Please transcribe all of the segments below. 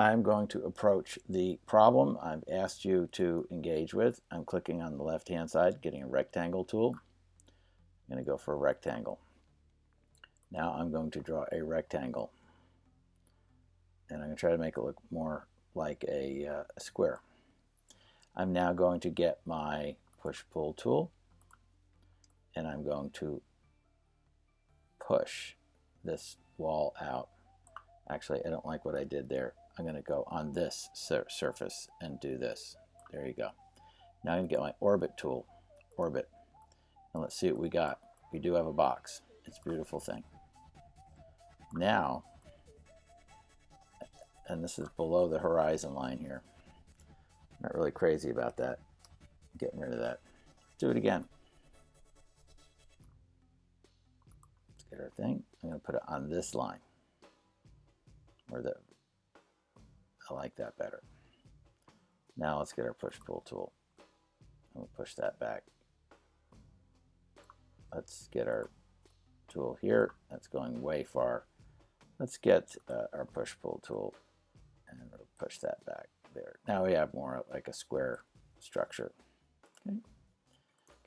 I'm going to approach the problem I've asked you to engage with. I'm clicking on the left-hand side, getting a rectangle tool. I'm going to go for a rectangle. Now I'm going to draw a rectangle. And I'm going to try to make it look more like a square. I'm now going to get my push-pull tool, and I'm going to push this wall out. Actually, I don't like what I did there. I'm going to go on this surface and do this. There you go. Now I'm going to get my orbit tool, orbit, and let's see what we got. We do have a box. It's a beautiful thing. Now, and this is below the horizon line here. I'm not really crazy about that. Getting rid of that. Do it again. Let's get our thing. I'm going to put it on this line. I like that better. Now let's get our push-pull tool. I'm going to push that back. Let's get our tool here. That's going way far. Let's get our push-pull tool and we'll push that back there. Now we have more like a square structure. Okay.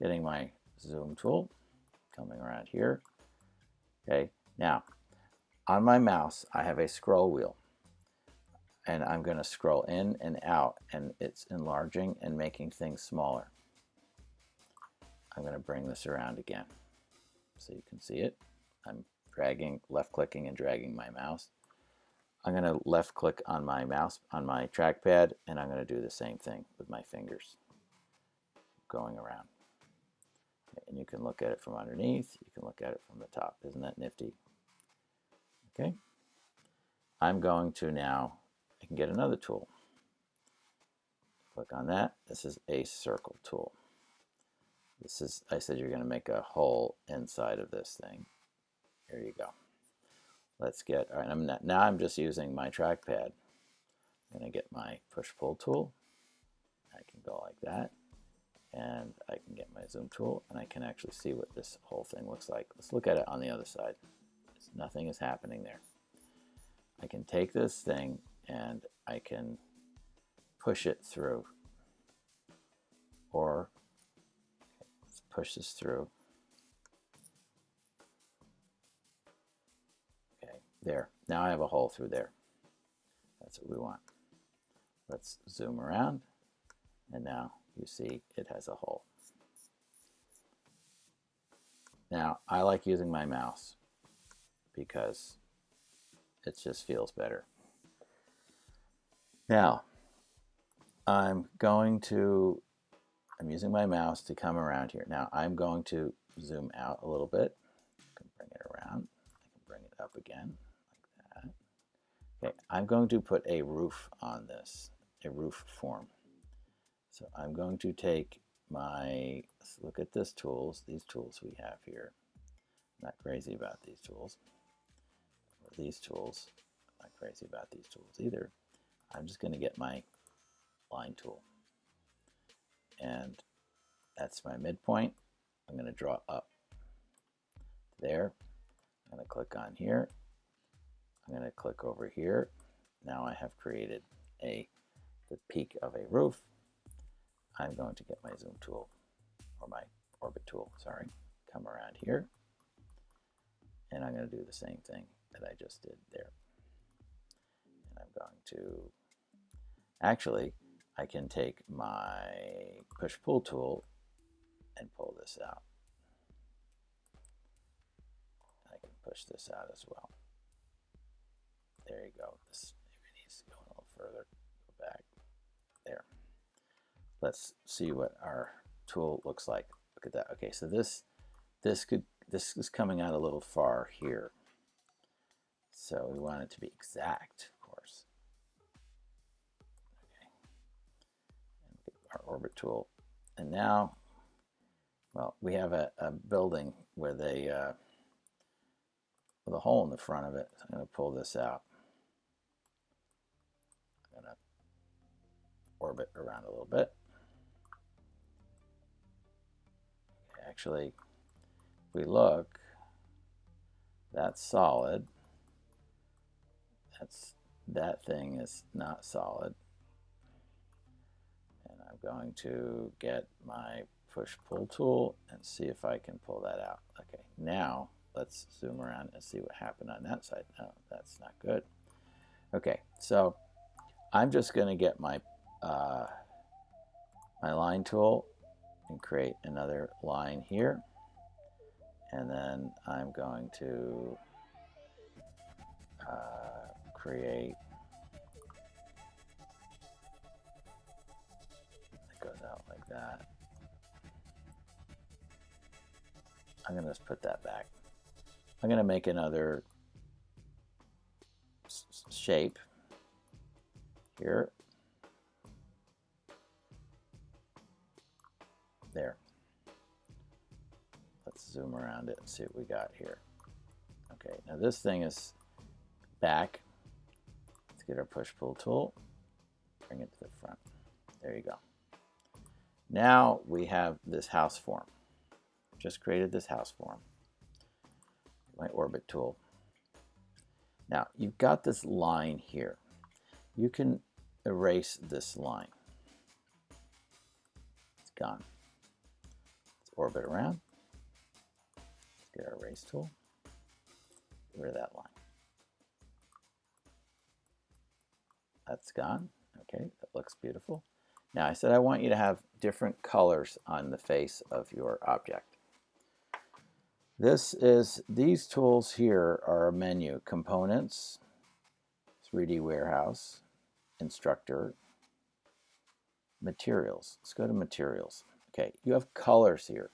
Getting my zoom tool, coming around here. Okay. Now, on my mouse, I have a scroll wheel. And I'm going to scroll in and out, and it's enlarging and making things smaller. I'm going to bring this around again so you can see it. I'm dragging, left-clicking and dragging my mouse. I'm going to left-click on my mouse, on my trackpad, and I'm going to do the same thing with my fingers going around. Okay, and you can look at it from underneath. You can look at it from the top. Isn't that nifty? Okay. I'm going to now, I can get another tool. Click on that. This is a circle tool. This is, I said you're going to make a hole inside of this thing. Here you go. Let's get, all right, now I'm just using my trackpad. I'm going to get my push-pull tool. I can go like that. And I can get my zoom tool, and I can actually see what this whole thing looks like. Let's look at it on the other side. Nothing is happening there. I can take this thing and I can push it through, or let's push this through. Okay, there. Now I have a hole through there. That's what we want. Let's zoom around, and now you see it has a hole. Now, I like using my mouse because it just feels better. Now, I'm using my mouse to come around here. Now, I'm going to zoom out a little bit. I can bring it around. I can bring it up again, like that. Okay, I'm going to put a roof on this, a roof form. So I'm going to take my, let's look at these tools we have here. I'm not crazy about these tools. These tools, I'm not crazy about these tools either. I'm just going to get my line tool. And that's my midpoint. I'm going to draw up there. I'm going to click on here. I'm going to click over here. Now I have created the peak of a roof. I'm going to get my zoom tool, or my orbit tool, sorry, come around here. And I'm going to do the same thing that I just did there. And I'm going to, actually, I can take my push-pull tool and pull this out. I can push this out as well. There you go. This maybe needs to go a little further. Go back. There. Let's see what our tool looks like. Look at that. Okay, so this is coming out a little far here. So we want it to be exact, of course. Okay. And get our orbit tool. And now, well, we have a building with a hole in the front of it. So I'm going to pull this out. I'm going to orbit around a little bit. Okay, actually, if we look, that's solid. That's that thing is not solid. And I'm going to get my push-pull tool and see if I can pull that out. Okay, now let's zoom around and see what happened on that side. No, that's not good. Okay, so I'm just going to get my my line tool and create another line here. And then I'm going to create, it goes out like that. I'm going to just put that back. I'm going to make another shape here. There. Let's zoom around it and see what we got here. Okay, now this thing is back. Let's get our push-pull tool, bring it to the front. There you go. Now we have this house form. Just created this house form. My orbit tool. Now you've got this line here. You can erase this line. It's gone. Let's orbit around. Let's get our erase tool. Get rid of that line. That's gone. Okay, that looks beautiful. Now I said I want you to have different colors on the face of your object. These tools here are a menu: components, 3D warehouse, instructor, materials. Let's go to materials. Okay, you have colors here.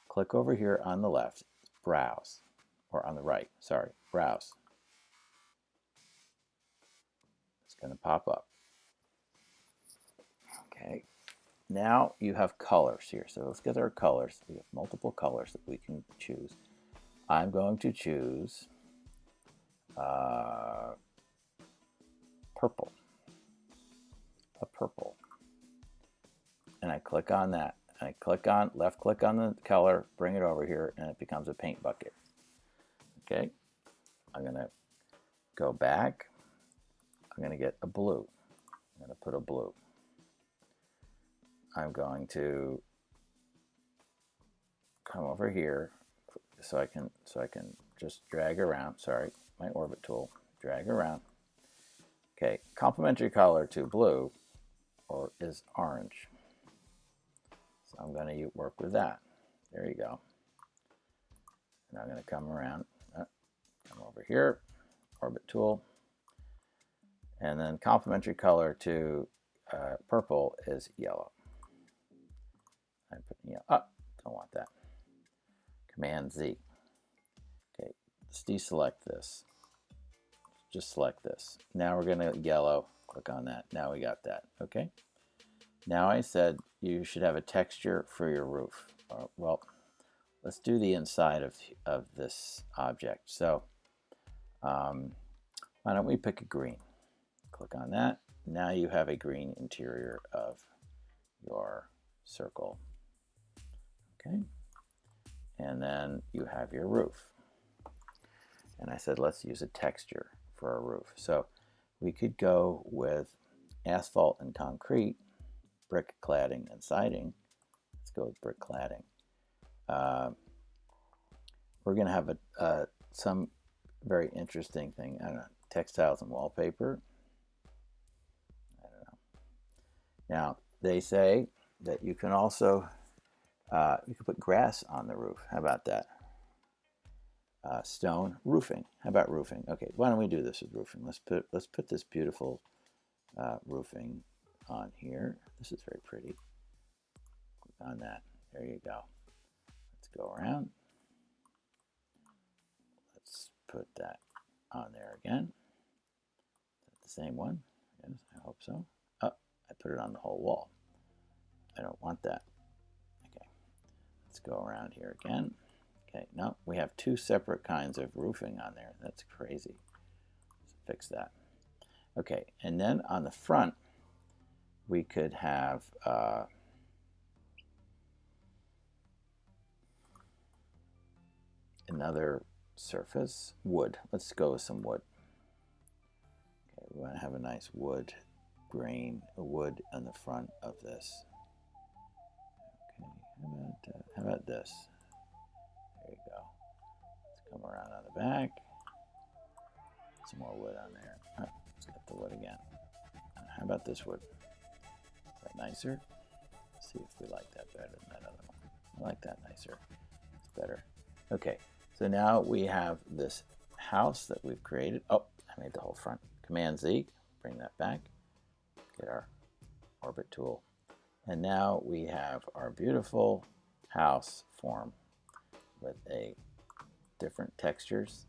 Click over here on the left, browse, or on the right, sorry, browse. It's going to pop up. Okay, now you have colors here. So let's get our colors. We have multiple colors that we can choose. I'm going to choose purple. A purple. And I click on that. I click on, left click on the color, bring it over here, and it becomes a paint bucket. Okay, I'm going to go back. I'm going to get a blue. I'm going to put a blue. I'm going to come over here so I can just drag around. Sorry, my orbit tool. Drag around. Okay, complementary color to blue is orange. So I'm going to work with that. There you go. And I'm going to come around, come over here, orbit tool, and then complementary color to purple is yellow. I put yellow. Oh, don't want that. Command Z. Okay, let's deselect this. Just select this. Now we're going to yellow. Click on that. Now we got that. Okay. Now I said you should have a texture for your roof. Well, let's do the inside of this object. So why don't we pick a green? Click on that. Now you have a green interior of your circle. Okay. And then you have your roof. And I said let's use a texture for our roof. So we could go with asphalt and concrete, brick cladding and siding. Let's go with brick cladding. We're going to have some very interesting thing. I don't know, textiles and wallpaper. I don't know. Now they say that you can also you can put grass on the roof. How about that? Stone roofing. How about roofing? Okay, why don't we do this with roofing? Let's put this beautiful roofing on here. This is very pretty. Click on that. There you go. Let's go around. Let's put that on there again. Is that the same one? Yes, I hope so. Oh, I put it on the whole wall. I don't want that. Okay. Let's go around here again. Okay, no, we have two separate kinds of roofing on there. That's crazy. Let's fix that. Okay, and then on the front, we could have another surface, wood. Let's go with some wood. we want to have a nice wood grain, a wood on the front of this. Okay, how about this? There you go. Let's come around on the back. Some more wood on there. Oh, let's get the wood again. How about this wood? Is that nicer? Let's see if we like that better than that other one. I like that nicer. It's better. Okay, so now we have this house that we've created. Oh, I made the whole front. Command Z, bring that back. Get our orbit tool. And now we have our beautiful house form with a different textures.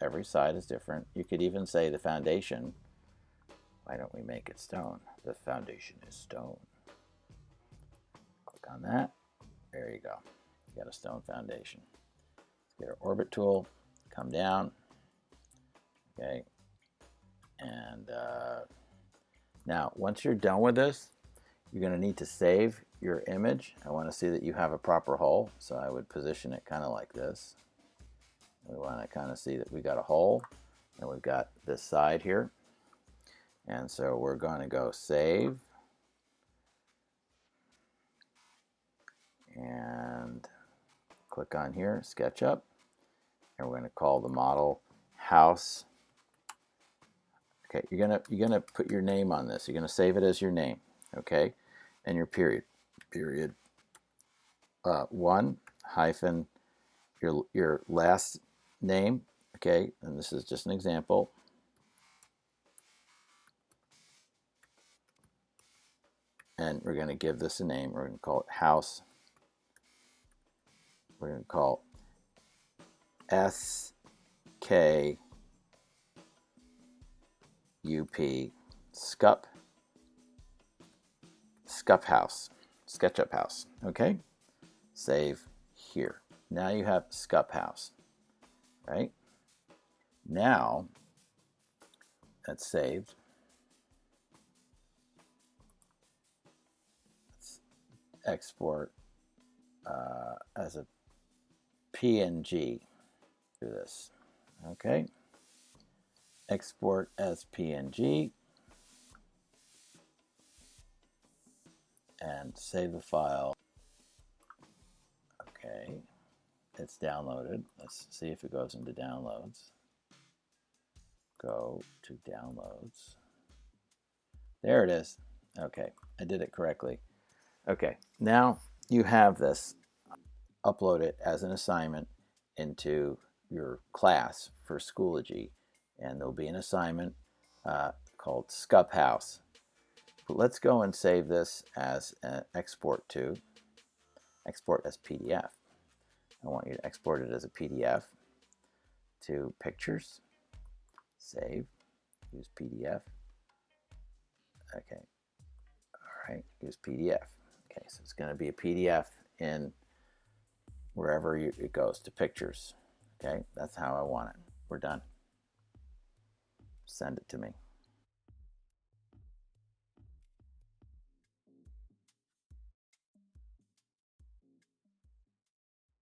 Every side is different. You could even say the foundation. Why don't we make it stone? The foundation is stone. Click on that. There you go. You got a stone foundation. Let's get our orbit tool. Come down. Okay. And now, once you're done with this, you're going to need to save your image. I want to see that you have a proper hole, so I would position it kind of like this. We want to kind of see that we got a hole, and we've got this side here. And so we're going to go save. And click on here, SketchUp. And we're going to call the model house. Okay, you're gonna put your name on this. You're gonna save it as your name, okay, and your period. 1 hyphen your last name, okay, and this is just an example. And we're gonna give this a name. We're gonna call it house. We're gonna call SKUP Skuphouse, SketchUp house. Okay, save here. Now you have Skuphouse, right? Now that's saved. Let's export as a PNG. Do this. Okay. Export as PNG. And save the file. Okay, it's downloaded. Let's see if it goes into downloads. Go to downloads. There it is. Okay, I did it correctly. Okay, now you have this. Upload it as an assignment into your class for Schoology, and there'll be an assignment called Skuphouse. But let's go and save this as an export as PDF. I want you to export it as a PDF to pictures, save, use PDF. Okay, all right, use PDF. Okay, so it's going to be a PDF in wherever it goes to pictures. Okay, that's how I want it. We're done. Send it to me.